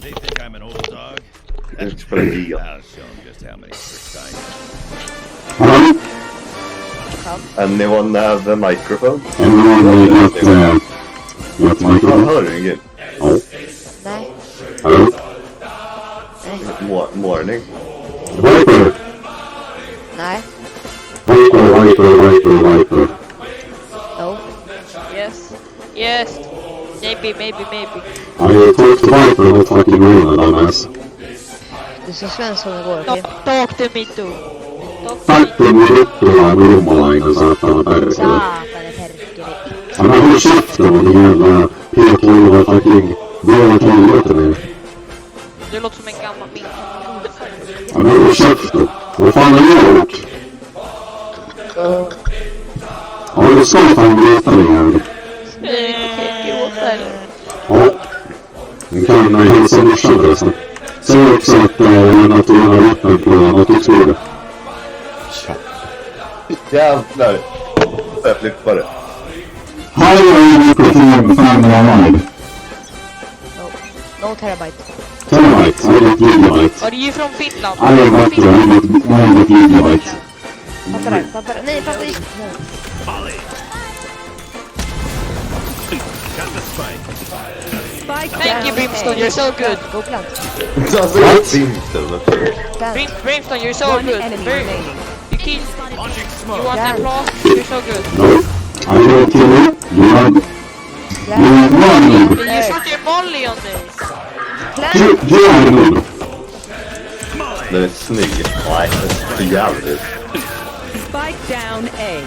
They think I'm an old dog. I'll show them just how many tricks I know. Anyone have a microphone? Anyone with microphone? Hör du inget? Ja. Nej. Hallå? Morning. Viper! Nej. Viper. No. Yes. Maybe. I talked to Viper about fucking ruined dumbass. Du sa Svensson igår, okej? Talk to me too. Tack för morötterna med romalainen satana perkele. Satane perkele. Han har hållit käften om den jävla P12 fucking bra toaletten nu. Du låter som en gammal min. Han har hållit käften. Vad fan har jag gjort? Ja, det ska fan veta det här. Ja. Den kan hälsa morsan förresten. Säg också att att du har vatten på autoskole. Jävlar. Jag flippar det. Här är mikrofon 500 live. No terabyte. Terabyte, I got gigabyte. Är du från Finland? I got gigabyte. Fattar det. Nej, fattar inte. Thank you, Brimstone, you're so good. Go plant. Brimstone, you're so good. You kill. You want Yeah. applause? You're so good. No. I will kill you. You are noob. You shot your volley on this. You are noob. Den är snygg. Nej, det är för jävligt. Spike down A.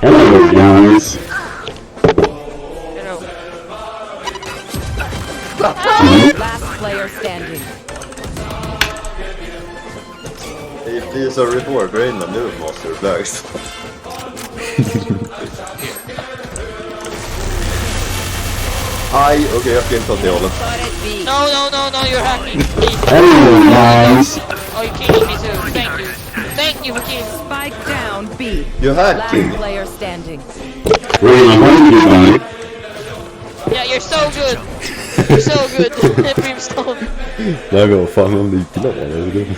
Hello guys. Last player standing. Det är så reporter innan nu måste du lägst. Aj, okej, jag ska inte ta till hållet. No, you're hacking. Hello guys. Oh, you're killing me too. Thank you for killing. Spike down B. You're hacking. Last player standing. Really, why did you die? Yeah, you're so good. You're so good, Brimstone. Nej men vad fan om det glad det är inte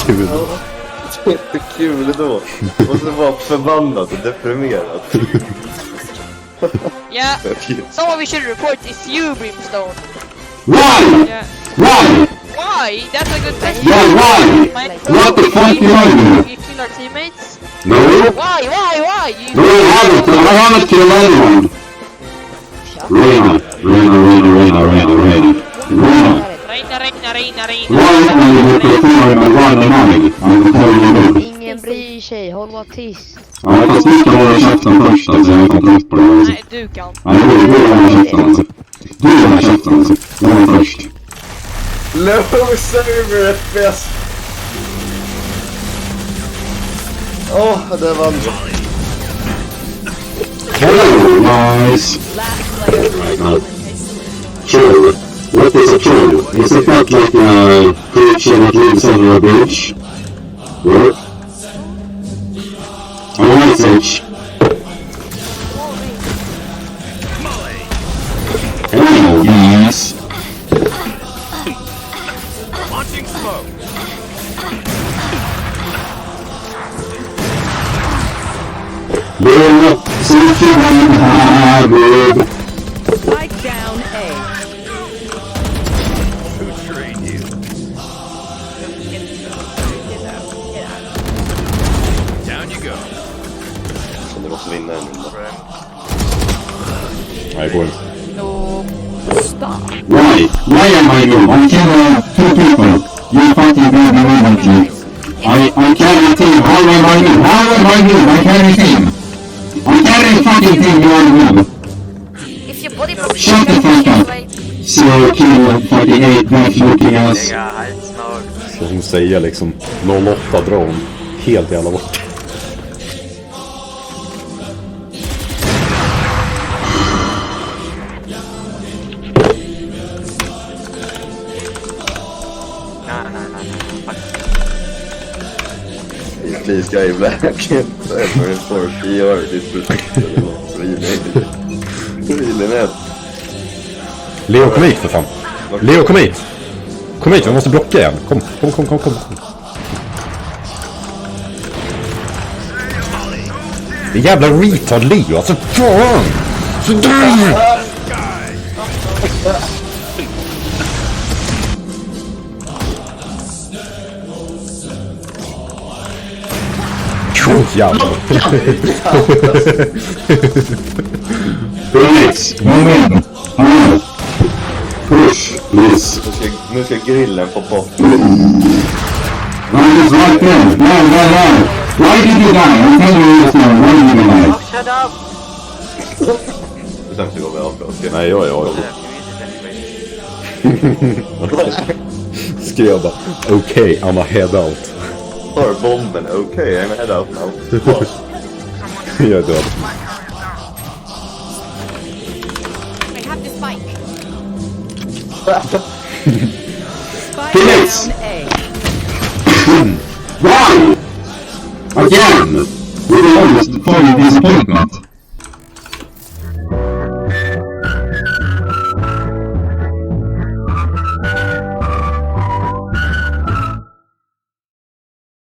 kul. Det är inte kul då. Du måste vara förbannad och deprimerad. Yeah, someone we should report is you, Brimstone. Why? Yeah. Why? Why? That's a good question. Yeah, why? What the fuck you doing? You kill our teammates? No. Why? You... No, I haven't. I haven't killed anyone. Reina. Ingen bryr sig, håll var tyst. Ja, fast du ska hålla käften först alltså, jag kan trött på det alltså. Nej, du kan. Ja, du håller käften alltså. Du håller käften alltså. Jag var först. Low server FPS. Det var Hello guys. Right now. Troll. What is a troll? Is it not like a creature that lives under a bridge? What? Oh, it's H. Hello guys. Launching smoke. We're not taking Harvard. Spike down A. Who trained you? Down you go. Så du måste vinna en runda. Nej, går inte. Why am I new? I carry two people. You fucking bad immediately. I carry a team. How am I new? I carry a team. I carry a fucking team. You are new. If your body properly Shut the fuck up. So kill fucking 8 knife looking ass. Ska hon säga liksom 08 drone. Helt jävla bort. Please guy black ever for PR this protection. Really net. Leo, kom hit för fan. Leo, kom hit. Kom hit, vi måste blocka igen. Kom. Det jävla retard Leo, alltså fan! Så dum! Jävlar. Push, please. Nu ska grillen få bort. Right is right there. No. Why did you die? I'm telling you this now. Why did you die? Shut up! Sen så går vi av. Nej, jag. Skrev jag bara, okej, I'm a head out. Tar bomben, okej, I'm head out now. Jag är död. I have the spike. Spike Felix! down A. Why? Again! With all this fucking disappointment.